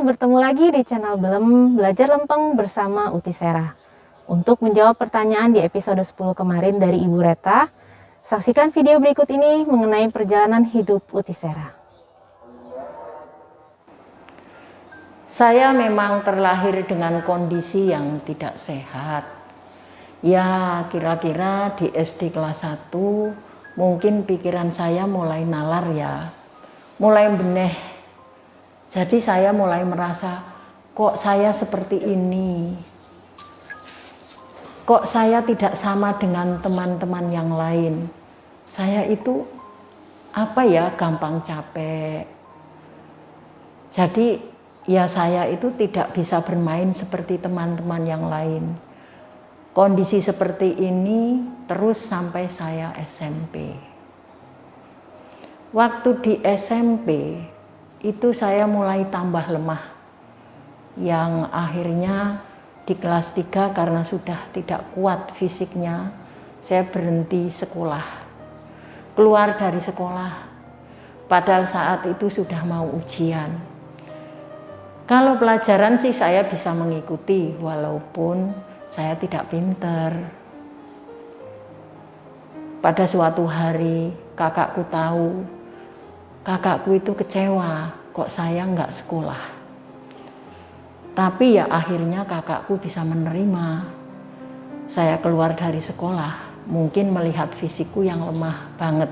bertemu lagi di channel Belajar Lempeng bersama Uti Sera. Untuk menjawab pertanyaan di episode 10 kemarin dari Ibu Reta, saksikan video berikut ini mengenai perjalanan hidup Uti Sera. Saya memang terlahir dengan kondisi yang tidak sehat. Ya, kira-kira di SD kelas 1 mungkin pikiran saya mulai nalar ya. Mulai beneh. Jadi saya mulai merasa, kok saya seperti ini? Kok saya tidak sama dengan teman-teman yang lain? Saya itu gampang capek. Jadi ya saya itu tidak bisa bermain seperti teman-teman yang lain. Kondisi seperti ini terus sampai saya SMP. Waktu di SMP itu saya mulai tambah lemah. Yang akhirnya di kelas 3 karena sudah tidak kuat fisiknya, saya berhenti sekolah. Keluar dari sekolah, padahal saat itu sudah mau ujian. Kalau pelajaran sih saya bisa mengikuti walaupun saya tidak pinter. Pada suatu hari kakakku tahu, kakakku itu kecewa kok saya nggak sekolah. Tapi ya akhirnya kakakku bisa menerima saya keluar dari sekolah, mungkin melihat fisikku yang lemah banget.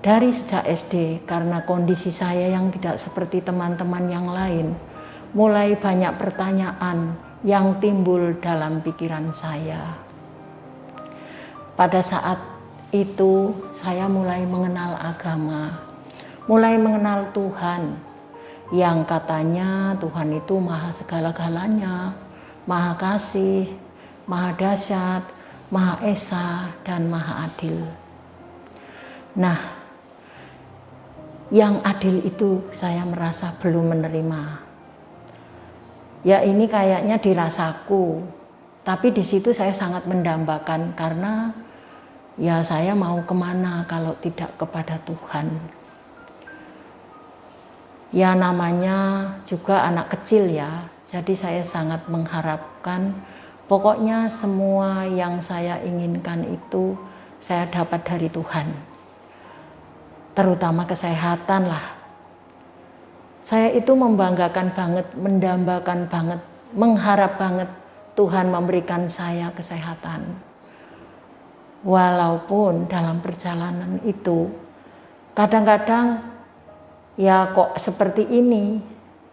Dari sejak SD, karena kondisi saya yang tidak seperti teman-teman yang lain, mulai banyak pertanyaan yang timbul dalam pikiran saya. Pada saat itu saya mulai mengenal agama, mulai mengenal Tuhan, yang katanya Tuhan itu maha segala-galanya, maha kasih, maha dahsyat, maha esa, dan maha adil. Nah, yang adil itu saya merasa belum menerima. Ya ini kayaknya dirasaku, tapi di situ saya sangat mendambakan karena ya saya mau kemana kalau tidak kepada Tuhan. Ya namanya juga anak kecil ya, jadi saya sangat mengharapkan pokoknya semua yang saya inginkan itu saya dapat dari Tuhan. Terutama kesehatan lah. Saya itu membanggakan banget, mendambakan banget, mengharap banget Tuhan memberikan saya kesehatan. Walaupun dalam perjalanan itu kadang-kadang ya kok seperti ini,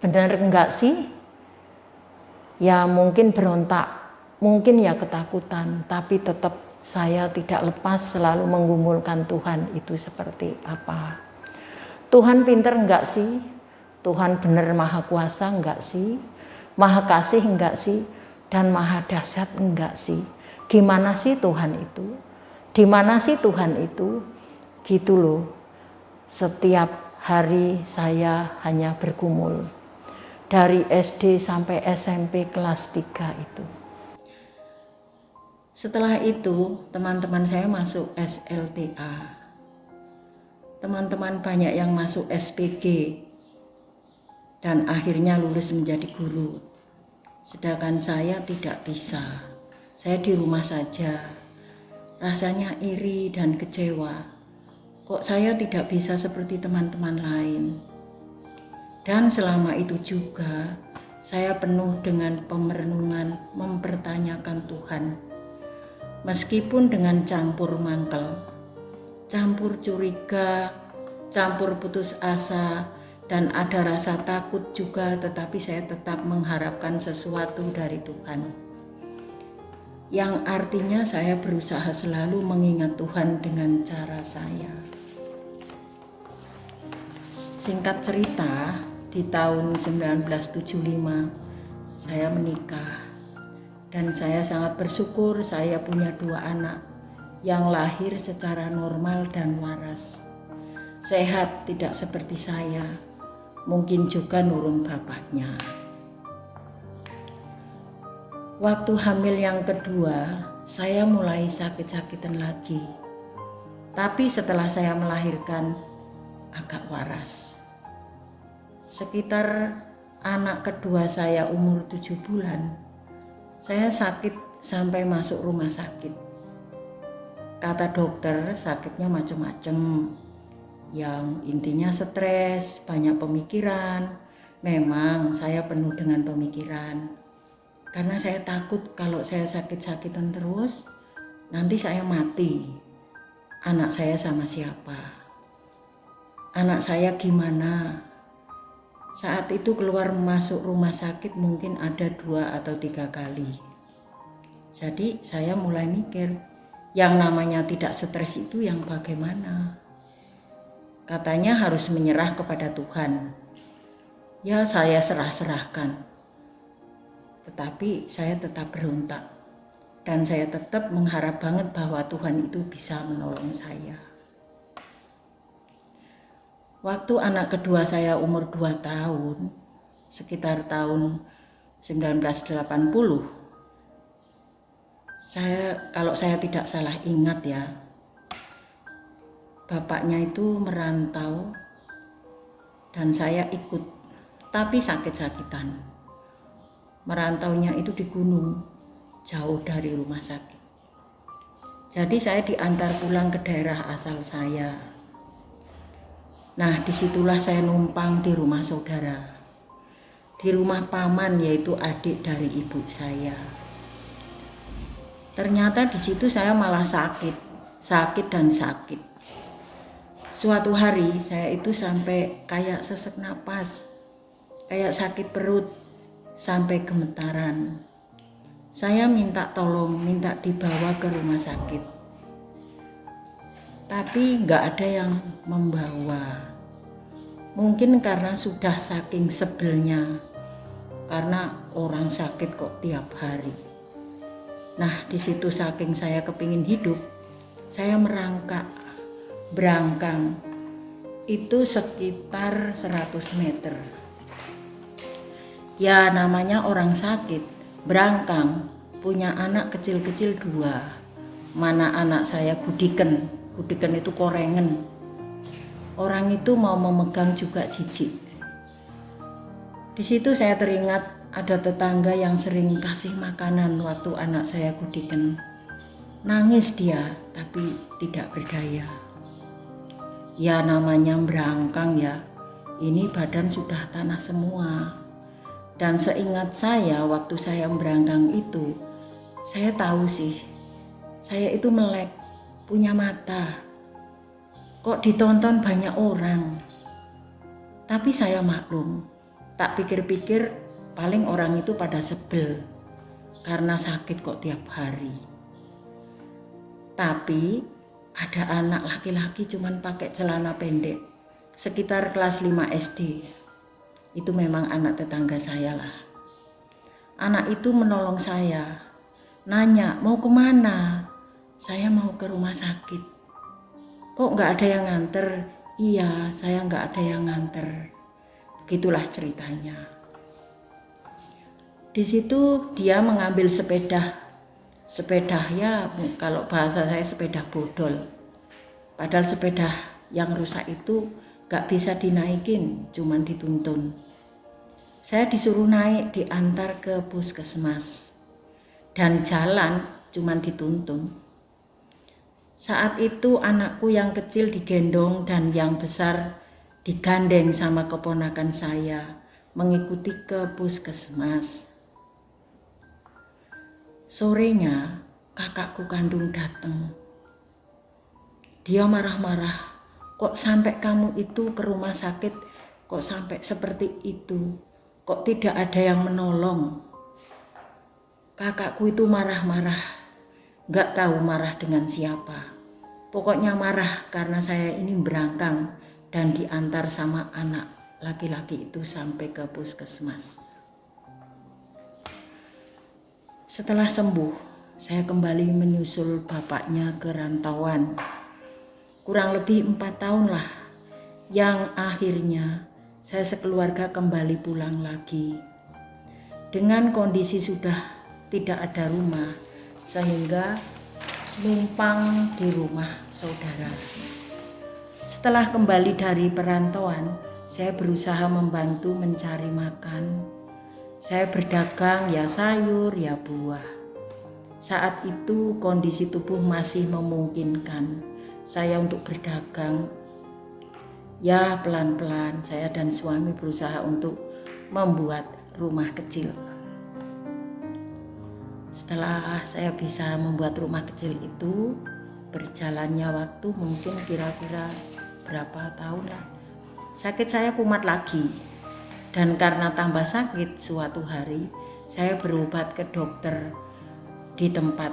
benar enggak sih? Ya mungkin berontak, mungkin ya ketakutan, tapi tetap saya tidak lepas selalu menggumulkan Tuhan itu seperti apa. Tuhan pinter enggak sih? Tuhan benar maha kuasa enggak sih? Maha kasih enggak sih? Dan maha dahsyat enggak sih? Gimana sih Tuhan itu? Di mana sih Tuhan itu? Gitu loh. Setiap hari saya hanya bergumul. Dari SD sampai SMP kelas 3 itu. Setelah itu teman-teman saya masuk SLTA. Teman-teman banyak yang masuk SPG. Dan akhirnya lulus menjadi guru. Sedangkan saya tidak bisa. Saya di rumah saja. Rasanya iri dan kecewa. Kok saya tidak bisa seperti teman-teman lain. Dan selama itu juga saya penuh dengan pemerenungan mempertanyakan Tuhan. Meskipun dengan campur mangkel, campur curiga, campur putus asa, dan ada rasa takut juga, tetapi saya tetap mengharapkan sesuatu dari Tuhan. Yang artinya saya berusaha selalu mengingat Tuhan dengan cara saya. Singkat cerita, di tahun 1975 saya menikah. Dan saya sangat bersyukur saya punya 2 anak yang lahir secara normal dan waras. Sehat, tidak seperti saya. Mungkin juga nurun bapaknya. Waktu hamil yang kedua, saya mulai sakit-sakitan lagi. Tapi setelah saya melahirkan, agak waras. Sekitar anak kedua saya umur 7 bulan, saya sakit sampai masuk rumah sakit. Kata dokter sakitnya macam-macam, yang intinya stres, banyak pemikiran. Memang saya penuh dengan pemikiran, karena saya takut kalau saya sakit-sakitan terus, nanti saya mati. Anak saya sama siapa? Anak saya gimana? Saat itu keluar masuk rumah sakit mungkin ada 2 atau 3 kali. Jadi saya mulai mikir, yang namanya tidak stres itu yang bagaimana? Katanya harus menyerah kepada Tuhan. Ya saya serah-serahkan. Tetapi saya tetap berontak. Dan saya tetap mengharap banget bahwa Tuhan itu bisa menolong saya. Waktu anak kedua saya umur 2 tahun, sekitar tahun 1980, kalau saya tidak salah ingat ya, bapaknya itu merantau dan saya ikut, tapi sakit-sakitan. Merantaunya itu di gunung, jauh dari rumah sakit. Jadi saya diantar pulang ke daerah asal saya. Nah, disitulah saya numpang di rumah saudara, di rumah paman, yaitu adik dari ibu saya. Ternyata di situ saya malah sakit dan sakit. Suatu hari saya itu sampai kayak sesak napas, kayak sakit perut, sampai gemetaran. Saya minta tolong, minta dibawa ke rumah sakit. Tapi nggak ada yang membawa. Mungkin karena sudah saking sebelnya, karena orang sakit kok tiap hari. Nah, di situ saking saya kepingin hidup, saya berangkang. Itu sekitar 100 meter. Ya namanya orang sakit, berangkang, punya anak kecil-kecil 2. Mana anak saya Gudiken itu korengen. Orang itu mau memegang juga jijik. Di situ saya teringat ada tetangga yang sering kasih makanan waktu anak saya Gudiken. Nangis dia, tapi tidak berdaya. Ya namanya berangkang ya, ini badan sudah tanah semua. Dan seingat saya waktu saya berangkang itu, saya tahu sih, saya itu melek, punya mata. Kok ditonton banyak orang. Tapi saya maklum, tak pikir-pikir paling orang itu pada sebel karena sakit kok tiap hari. Tapi ada anak laki-laki cuman pakai celana pendek, sekitar kelas 5 SD. Itu memang anak tetangga saya lah. Anak itu menolong saya, nanya mau kemana? Saya mau ke rumah sakit. Kok nggak ada yang nganter? Iya, saya nggak ada yang nganter. Begitulah ceritanya. Di situ dia mengambil sepeda ya, kalau bahasa saya sepeda bodol. Padahal sepeda yang rusak itu nggak bisa dinaikin, cuman dituntun. Saya disuruh naik, diantar ke puskesmas, dan jalan cuman dituntun. Saat itu anakku yang kecil digendong dan yang besar digandeng sama keponakan saya mengikuti ke puskesmas. Sorenya kakakku kandung datang. Dia marah-marah, kok sampai kamu itu ke rumah sakit, kok sampai seperti itu, kok tidak ada yang menolong. Kakakku itu marah-marah. Gak tahu marah dengan siapa. Pokoknya marah karena saya ini berangkang dan diantar sama anak laki-laki itu sampai ke puskesmas. Setelah sembuh, saya kembali menyusul bapaknya ke rantauan. Kurang lebih 4 tahun lah, yang akhirnya saya sekeluarga kembali pulang lagi. Dengan kondisi sudah tidak ada rumah, sehingga numpang di rumah saudara. Setelah kembali dari perantauan, Saya berusaha membantu mencari makan. Saya berdagang ya sayur ya buah. Saat itu kondisi tubuh masih memungkinkan saya untuk berdagang. Ya pelan-pelan saya dan suami berusaha untuk membuat rumah kecil. Setelah saya bisa membuat rumah kecil itu, berjalannya waktu mungkin kira-kira berapa tahun lah. Sakit saya kumat lagi. Dan karena tambah sakit, suatu hari saya berobat ke dokter di tempat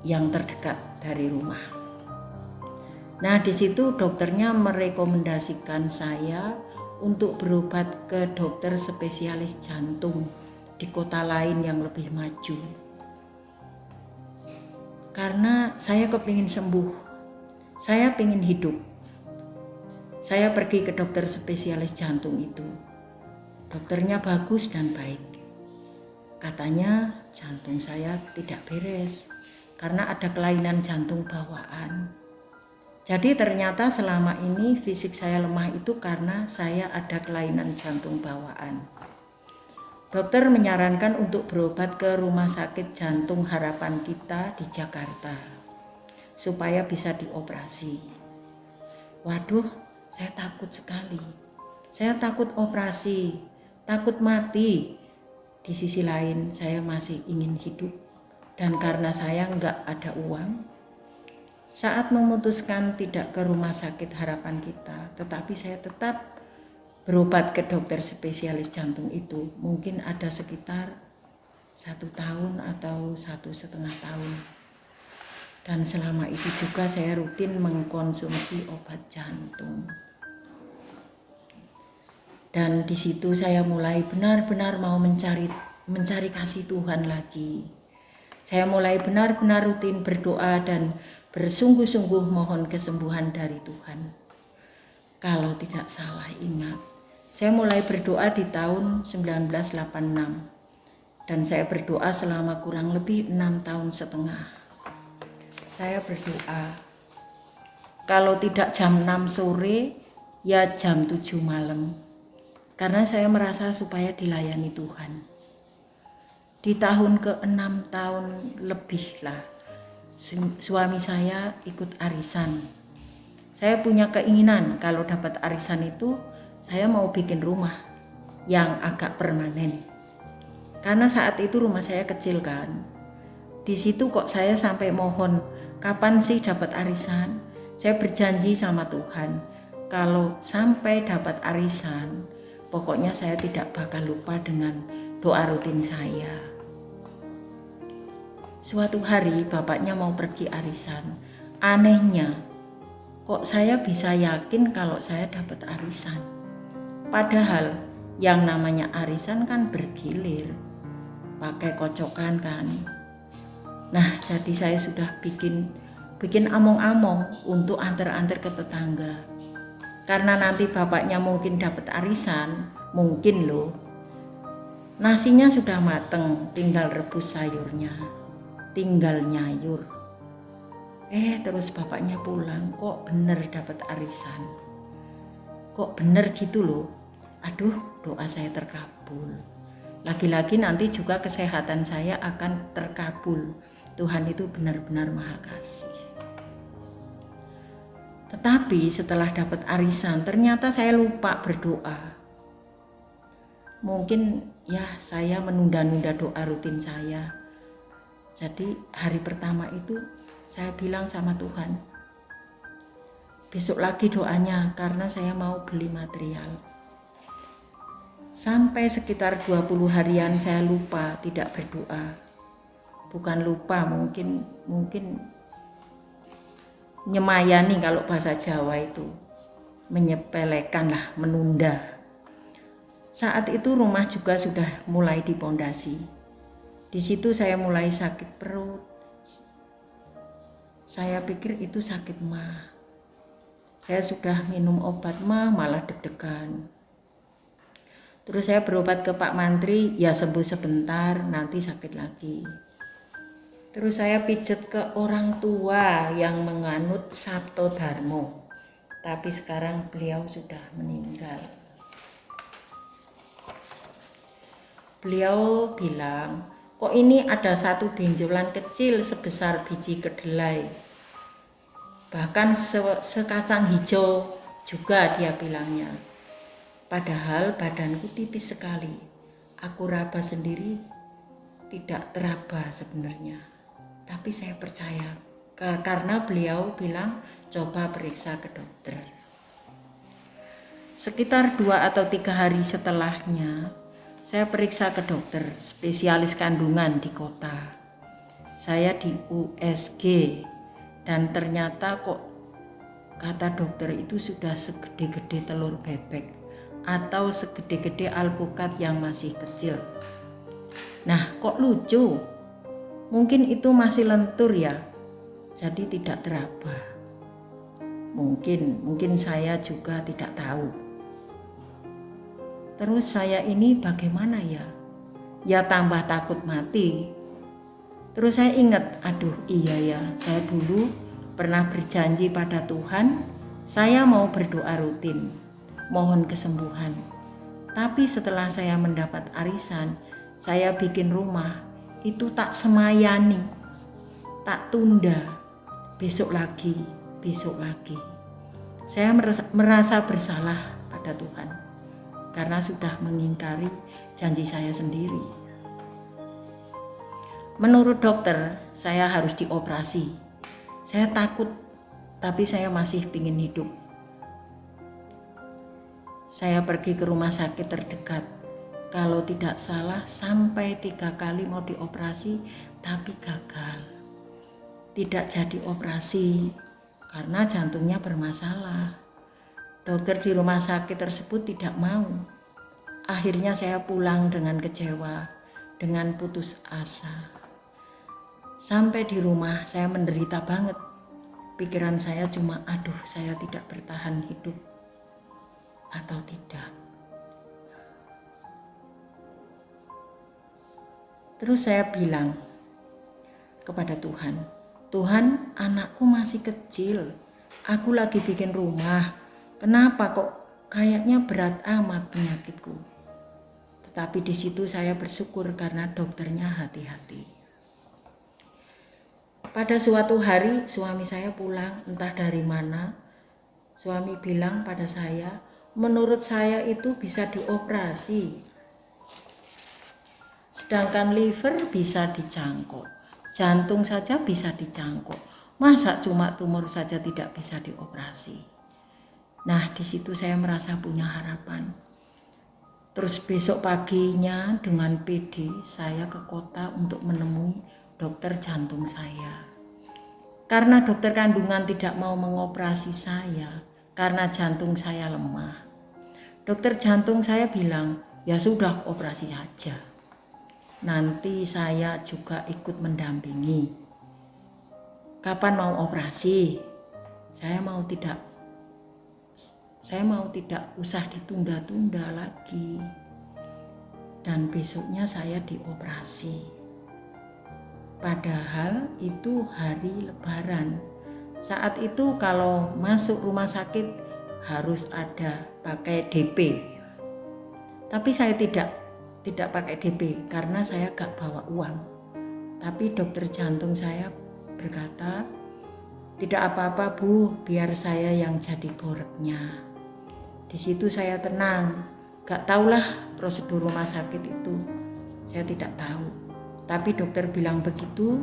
yang terdekat dari rumah. Nah, di situ dokternya merekomendasikan saya untuk berobat ke dokter spesialis jantung di kota lain yang lebih maju. Karena saya kepingin sembuh, saya ingin hidup. Saya pergi ke dokter spesialis jantung itu. Dokternya bagus dan baik. Katanya jantung saya tidak beres karena ada kelainan jantung bawaan. Jadi ternyata selama ini fisik saya lemah itu karena saya ada kelainan jantung bawaan. Dokter menyarankan untuk berobat ke Rumah Sakit Jantung Harapan Kita di Jakarta supaya bisa dioperasi. Waduh, saya takut sekali. Saya takut operasi, takut mati. Di sisi lain saya masih ingin hidup, dan karena saya nggak ada uang, saat memutuskan tidak ke Rumah Sakit Harapan Kita, tetapi saya tetap berobat ke dokter spesialis jantung itu. Mungkin ada sekitar 1 tahun atau 1,5 tahun. Dan selama itu juga saya rutin mengkonsumsi obat jantung. Dan di situ saya mulai benar-benar mau mencari kasih Tuhan lagi. Saya mulai benar-benar rutin berdoa dan bersungguh-sungguh mohon kesembuhan dari Tuhan. Kalau tidak salah ingat, saya mulai berdoa di tahun 1986. Dan saya berdoa selama kurang lebih 6,5 tahun. Saya berdoa, kalau tidak jam 6 sore, ya jam 7 malam. Karena saya merasa supaya dilayani Tuhan. Di tahun ke-6 tahun lebih lah, suami saya ikut arisan. Saya punya keinginan kalau dapat arisan itu, saya mau bikin rumah yang agak permanen. Karena saat itu rumah saya kecil kan. Di situ kok saya sampai mohon, kapan sih dapat arisan? Saya berjanji sama Tuhan, kalau sampai dapat arisan, pokoknya saya tidak bakal lupa dengan doa rutin saya. Suatu hari bapaknya mau pergi arisan. Anehnya, kok saya bisa yakin kalau saya dapat arisan? Padahal yang namanya arisan kan bergilir, pakai kocokan kan. Nah, jadi saya sudah bikin among-among untuk antar-antar ke tetangga. Karena nanti bapaknya mungkin dapat arisan, mungkin loh. Nasinya sudah mateng, tinggal rebus sayurnya, tinggal nyayur. Terus bapaknya pulang, kok bener dapat arisan. Kok bener gitu loh. Aduh, doa saya terkabul. Lagi-lagi nanti juga kesehatan saya akan terkabul. Tuhan itu benar-benar maha kasih. Tetapi setelah dapat arisan, ternyata saya lupa berdoa. Mungkin ya saya menunda-nunda doa rutin saya. Jadi hari pertama itu saya bilang sama Tuhan, besok lagi doanya karena saya mau beli material. Sampai sekitar 20 harian saya lupa tidak berdoa. Bukan lupa, mungkin nyemayani kalau bahasa Jawa itu, menyepelekan lah, menunda. Saat itu rumah juga sudah mulai dipondasi. Di situ saya mulai sakit perut. Saya pikir itu sakit mah. Saya sudah minum obat mah malah deg-degan. Terus saya berobat ke Pak Mantri, ya sembuh sebentar, nanti sakit lagi. Terus saya pijet ke orang tua yang menganut Sabto Dharmo. Tapi sekarang beliau sudah meninggal. Beliau bilang, kok ini ada satu benjolan kecil sebesar biji kedelai. Bahkan sekacang hijau juga dia bilangnya. Padahal badanku tipis sekali. Aku raba sendiri tidak teraba sebenarnya. Tapi saya percaya karena beliau bilang coba periksa ke dokter. Sekitar 2 atau 3 hari setelahnya, saya periksa ke dokter spesialis kandungan di kota. Saya di USG dan ternyata kok kata dokter itu sudah segede-gede telur bebek atau segede-gede alpukat yang masih kecil. Nah, kok lucu? Mungkin itu masih lentur ya, jadi tidak teraba. Mungkin saya juga tidak tahu. Terus saya ini bagaimana ya? Ya tambah takut mati. Terus saya ingat, aduh iya ya, saya dulu pernah berjanji pada Tuhan, saya mau berdoa rutin, mohon kesembuhan. Tapi setelah saya mendapat arisan, saya bikin rumah, itu tak semayani, tak tunda, besok lagi. Saya merasa bersalah pada Tuhan, karena sudah mengingkari janji saya sendiri. Menurut dokter, saya harus dioperasi. Saya takut, tapi saya masih ingin hidup. Saya pergi ke rumah sakit terdekat. Kalau tidak salah sampai 3 kali mau dioperasi, tapi gagal. Tidak jadi operasi karena jantungnya bermasalah. Dokter di rumah sakit tersebut tidak mau. Akhirnya saya pulang dengan kecewa, dengan putus asa. Sampai di rumah saya menderita banget. Pikiran saya cuma, aduh saya tidak bertahan hidup atau tidak. Terus saya bilang kepada Tuhan, Tuhan, anakku masih kecil, aku lagi bikin rumah, kenapa kok kayaknya berat amat penyakitku. Tetapi di situ saya bersyukur karena dokternya hati-hati. Pada suatu hari suami saya pulang entah dari mana. Suami bilang pada saya, menurut saya itu bisa dioperasi. Sedangkan liver bisa dicangkok, jantung saja bisa dicangkok. Masa cuma tumor saja tidak bisa dioperasi? Nah, di situ saya merasa punya harapan. Terus besok paginya dengan PD saya ke kota untuk menemui dokter jantung saya. Karena dokter kandungan tidak mau mengoperasi saya karena jantung saya lemah. Dokter jantung saya bilang, ya sudah operasi saja. Nanti saya juga ikut mendampingi. Kapan mau operasi? Saya mau tidak usah ditunda-tunda lagi. Dan besoknya saya dioperasi. Padahal itu hari Lebaran. Saat itu kalau masuk rumah sakit harus ada pakai DP. Tapi saya tidak pakai DP karena saya gak bawa uang. Tapi dokter jantung saya berkata, tidak apa-apa Bu, biar saya yang jadi boreknya. Di situ saya tenang, gak tahulah prosedur rumah sakit itu, saya tidak tahu. Tapi dokter bilang begitu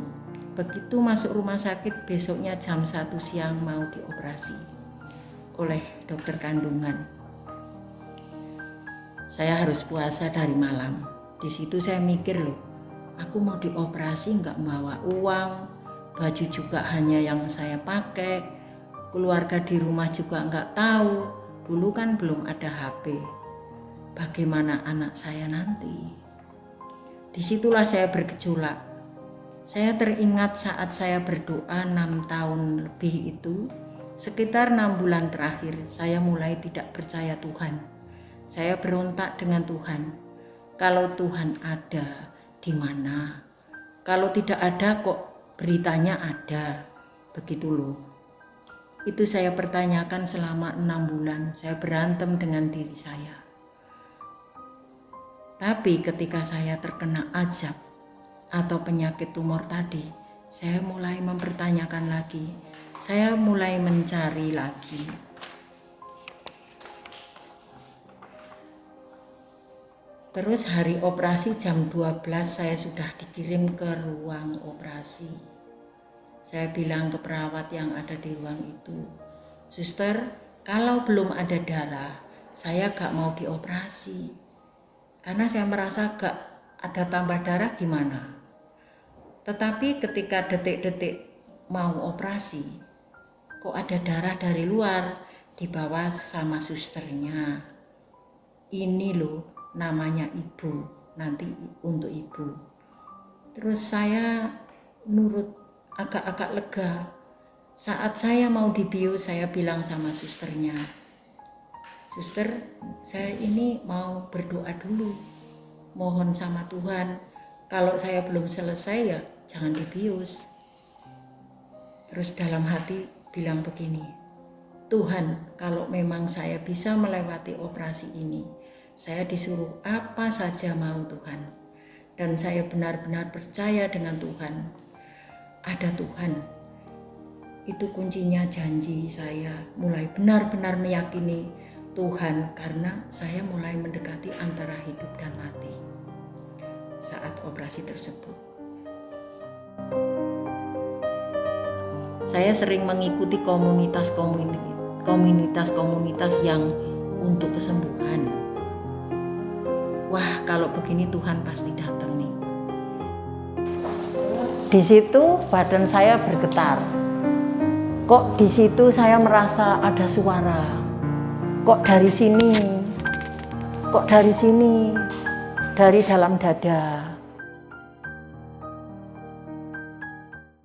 masuk rumah sakit besoknya jam 1 siang mau dioperasi oleh dokter kandungan. Saya harus puasa dari malam. Di situ saya mikir loh, aku mau dioperasi nggak bawa uang, baju juga hanya yang saya pakai, keluarga di rumah juga nggak tahu. Dulu kan belum ada HP. Bagaimana anak saya nanti? Disitulah saya bergejolak. Saya teringat saat saya berdoa 6 tahun lebih itu, sekitar 6 bulan terakhir saya mulai tidak percaya Tuhan. Saya berontak dengan Tuhan. Kalau Tuhan ada, di mana? Kalau tidak ada kok beritanya ada. Begitu loh. Itu saya pertanyakan selama 6 bulan. Saya berantem dengan diri saya. Tapi ketika saya terkena azab atau penyakit tumor tadi, saya mulai mempertanyakan lagi. Saya mulai mencari lagi. Terus hari operasi jam 12 saya sudah dikirim ke ruang operasi. Saya bilang ke perawat yang ada di ruang itu, "Suster, kalau belum ada darah, saya gak mau dioperasi. Karena saya merasa gak ada tambah darah gimana." Tetapi ketika detik-detik mau operasi, kok ada darah dari luar, dibawa sama susternya. "Ini loh, namanya ibu, nanti untuk ibu." Terus saya nurut, agak-agak lega. Saat saya mau dibius, saya bilang sama susternya, "Suster, saya ini mau berdoa dulu, mohon sama Tuhan, kalau saya belum selesai ya jangan dibius." Terus dalam hati bilang begini, "Tuhan, kalau memang saya bisa melewati operasi ini, saya disuruh apa saja mau Tuhan. Dan saya benar-benar percaya dengan Tuhan. Ada Tuhan." Itu kuncinya janji saya mulai benar-benar meyakini Tuhan, karena saya mulai mendekati antara hidup dan mati saat operasi tersebut. Saya sering mengikuti komunitas yang untuk kesembuhan. Wah, kalau begini Tuhan pasti datang nih. Di situ badan saya bergetar. Kok di situ saya merasa ada suara. Kok dari sini? Kok dari sini? Dari dalam dada.